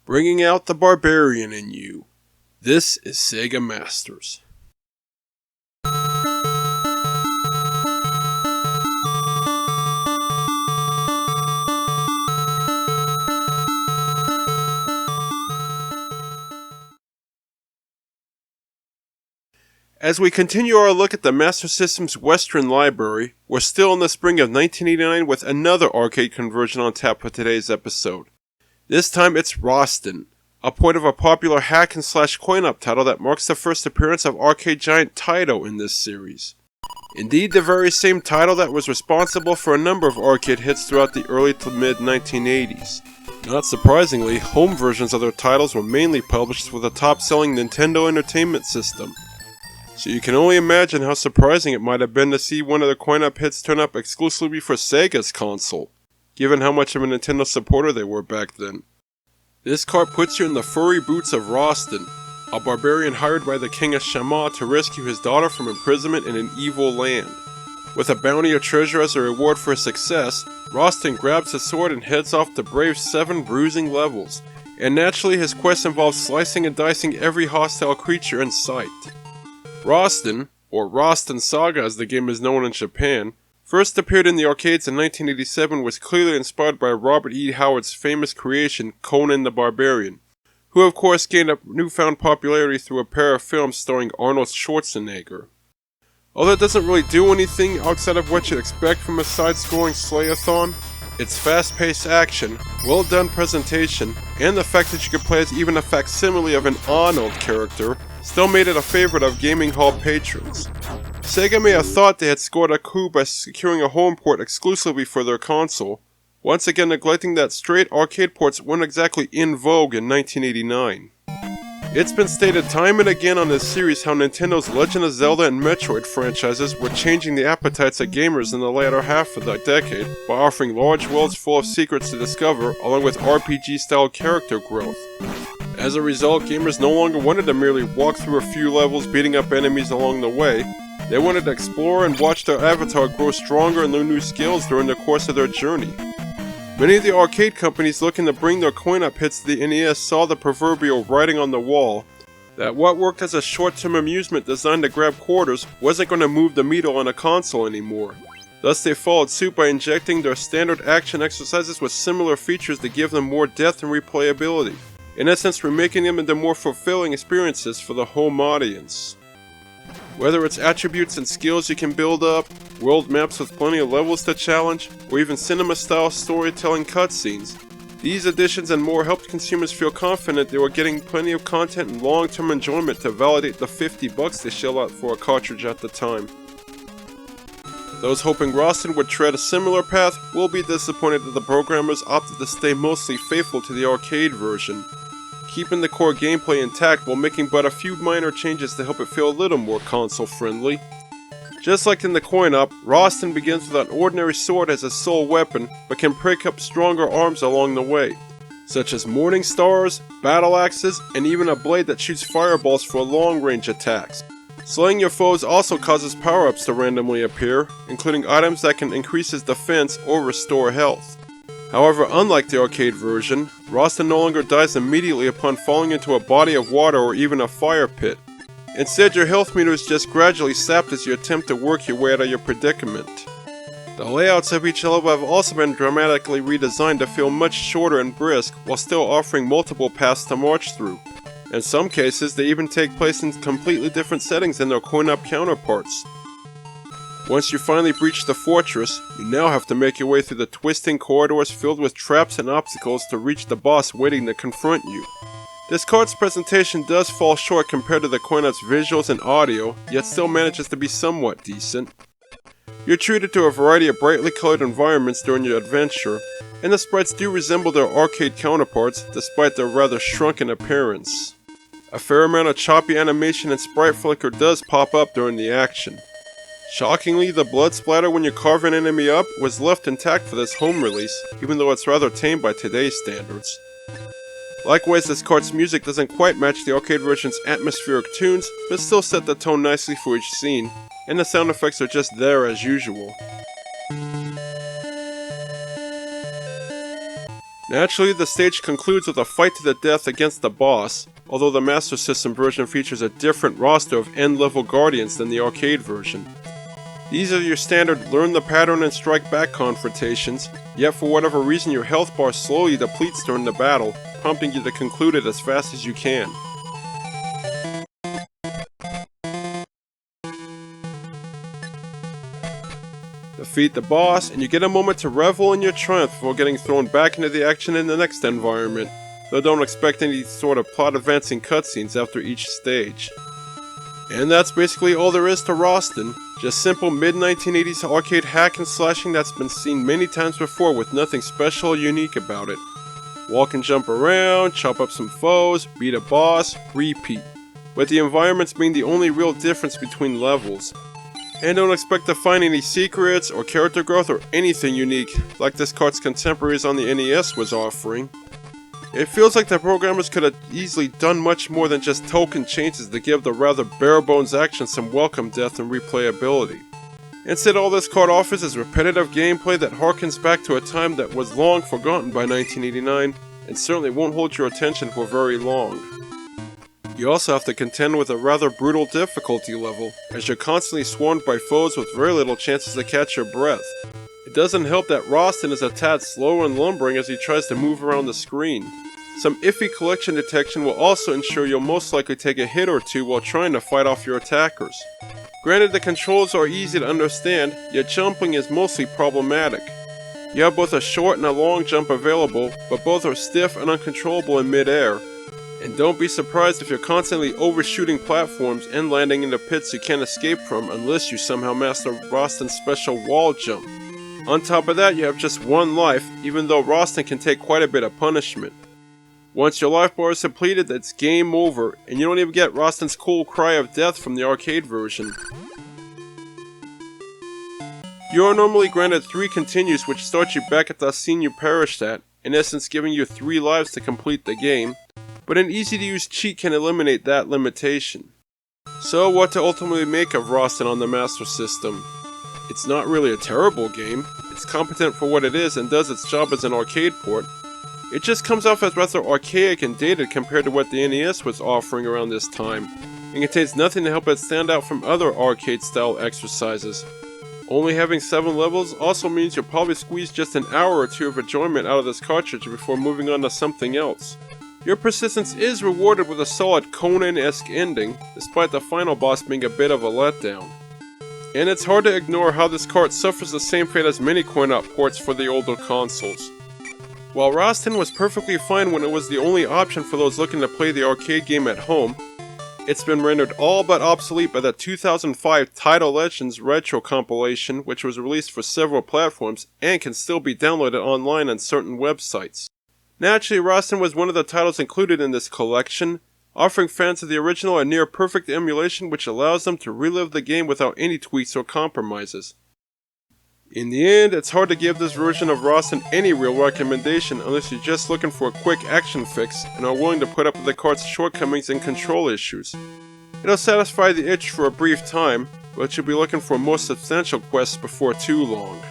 bringing out the barbarian in you. This is Sega Masters. As we continue our look at the Master System's Western library, we're still in the spring of 1989 with another arcade conversion on tap for today's episode. This time it's Roston, a port of a popular hack-and-slash coin-op title that marks the first appearance of arcade giant Taito in this series. Indeed, the very same title that was responsible for a number of arcade hits throughout the early to mid-1980s. Not surprisingly, home versions of their titles were mainly published for the top-selling Nintendo Entertainment System. So you can only imagine how surprising it might have been to see one of their coin-op hits turn up exclusively for Sega's console, given how much of a Nintendo supporter they were back then. This card puts you in the furry boots of Roston, a barbarian hired by the king of Shama to rescue his daughter from imprisonment in an evil land. With a bounty of treasure as a reward for his success, Roston grabs his sword and heads off to brave 7 bruising levels, and naturally his quest involves slicing and dicing every hostile creature in sight. Roston, or Roston Saga as the game is known in Japan, first appeared in the arcades in 1987, was clearly inspired by Robert E. Howard's famous creation Conan the Barbarian, who of course gained a newfound popularity through a pair of films starring Arnold Schwarzenegger. Although it doesn't really do anything outside of what you'd expect from a side-scrolling slayathon, its fast-paced action, well-done presentation, and the fact that you could play as even a facsimile of an Arnold character still made it a favorite of gaming hall patrons. Sega may have thought they had scored a coup by securing a home port exclusively for their console, once again neglecting that straight arcade ports weren't exactly in vogue in 1989. It's been stated time and again on this series how Nintendo's Legend of Zelda and Metroid franchises were changing the appetites of gamers in the latter half of the decade by offering large worlds full of secrets to discover along with RPG-style character growth. As a result, gamers no longer wanted to merely walk through a few levels beating up enemies along the way. They wanted to explore and watch their avatar grow stronger and learn new skills during the course of their journey. Many of the arcade companies looking to bring their coin-op hits to the NES saw the proverbial writing on the wall that what worked as a short-term amusement designed to grab quarters wasn't going to move the needle on a console anymore. Thus they followed suit by injecting their standard action exercises with similar features to give them more depth and replayability, in essence remaking them into more fulfilling experiences for the home audience. Whether it's attributes and skills you can build up, world maps with plenty of levels to challenge, or even cinema-style storytelling cutscenes, these additions and more helped consumers feel confident they were getting plenty of content and long-term enjoyment to validate the $50 they shell out for a cartridge at the time. Those hoping Roston would tread a similar path will be disappointed that the programmers opted to stay mostly faithful to the arcade version, keeping the core gameplay intact while making but a few minor changes to help it feel a little more console-friendly. Just like in the coin-op, Roston begins with an ordinary sword as his sole weapon, but can pick up stronger arms along the way, such as morning stars, battle axes, and even a blade that shoots fireballs for long-range attacks. Slaying your foes also causes power-ups to randomly appear, including items that can increase his defense or restore health. However, unlike the arcade version, Roston no longer dies immediately upon falling into a body of water or even a fire pit. Instead, your health meter is just gradually sapped as you attempt to work your way out of your predicament. The layouts of each level have also been dramatically redesigned to feel much shorter and brisk, while still offering multiple paths to march through. In some cases, they even take place in completely different settings than their coin-op counterparts. Once you finally breach the fortress, you now have to make your way through the twisting corridors filled with traps and obstacles to reach the boss waiting to confront you. This card's presentation does fall short compared to the coin-op's visuals and audio, yet still manages to be somewhat decent. You're treated to a variety of brightly colored environments during your adventure, and the sprites do resemble their arcade counterparts despite their rather shrunken appearance. A fair amount of choppy animation and sprite flicker does pop up during the action. Shockingly, the blood splatter when you carve an enemy up was left intact for this home release, even though it's rather tame by today's standards. Likewise, this card's music doesn't quite match the arcade version's atmospheric tunes, but still set the tone nicely for each scene, and the sound effects are just there as usual. Naturally, the stage concludes with a fight to the death against the boss, although the Master System version features a different roster of end-level guardians than the arcade version. These are your standard learn the pattern and strike back confrontations, yet for whatever reason your health bar slowly depletes during the battle, prompting you to conclude it as fast as you can. Defeat the boss, and you get a moment to revel in your triumph before getting thrown back into the action in the next environment, though don't expect any sort of plot-advancing cutscenes after each stage. And that's basically all there is to Roston, just simple mid-1980s arcade hack and slashing that's been seen many times before with nothing special or unique about it. Walk and jump around, chop up some foes, beat a boss, repeat, with the environments being the only real difference between levels. And don't expect to find any secrets or character growth or anything unique like this cart's contemporaries on the NES was offering. It feels like the programmers could have easily done much more than just token changes to give the rather bare-bones action some welcome depth and replayability. Instead, all this card offers is repetitive gameplay that harkens back to a time that was long forgotten by 1989 and certainly won't hold your attention for very long. You also have to contend with a rather brutal difficulty level, as you're constantly swarmed by foes with very little chances to catch your breath. It doesn't help that Roston is a tad slow and lumbering as he tries to move around the screen. Some iffy collection detection will also ensure you'll most likely take a hit or two while trying to fight off your attackers. Granted, the controls are easy to understand, yet jumping is mostly problematic. You have both a short and a long jump available, but both are stiff and uncontrollable in mid-air. And don't be surprised if you're constantly overshooting platforms and landing into pits you can't escape from unless you somehow master Roston's special wall jump. On top of that, you have just one life, even though Roston can take quite a bit of punishment. Once your life bar is depleted, it's game over, and you don't even get Roston's cool cry of death from the arcade version. You are normally granted 3 continues which start you back at the scene you perished at, in essence giving you 3 lives to complete the game, but an easy to use cheat can eliminate that limitation. So what to ultimately make of Roston on the Master System? It's not really a terrible game, it's competent for what it is and does its job as an arcade port. It just comes off as rather archaic and dated compared to what the NES was offering around this time, and contains nothing to help it stand out from other arcade-style exercises. Only having 7 levels also means you'll probably squeeze just an hour or 2 of enjoyment out of this cartridge before moving on to something else. Your persistence is rewarded with a solid Conan-esque ending, despite the final boss being a bit of a letdown. And it's hard to ignore how this cart suffers the same fate as many coin-op ports for the older consoles. While Rastan was perfectly fine when it was the only option for those looking to play the arcade game at home, it's been rendered all but obsolete by the 2005 Taito Legends Retro compilation, which was released for several platforms and can still be downloaded online on certain websites. Naturally, Rastan was one of the titles included in this collection, offering fans of the original a near-perfect emulation which allows them to relive the game without any tweaks or compromises. In the end, it's hard to give this version of Roston any real recommendation unless you're just looking for a quick action fix and are willing to put up with the cart's shortcomings and control issues. It'll satisfy the itch for a brief time, but you'll be looking for more substantial quests before too long.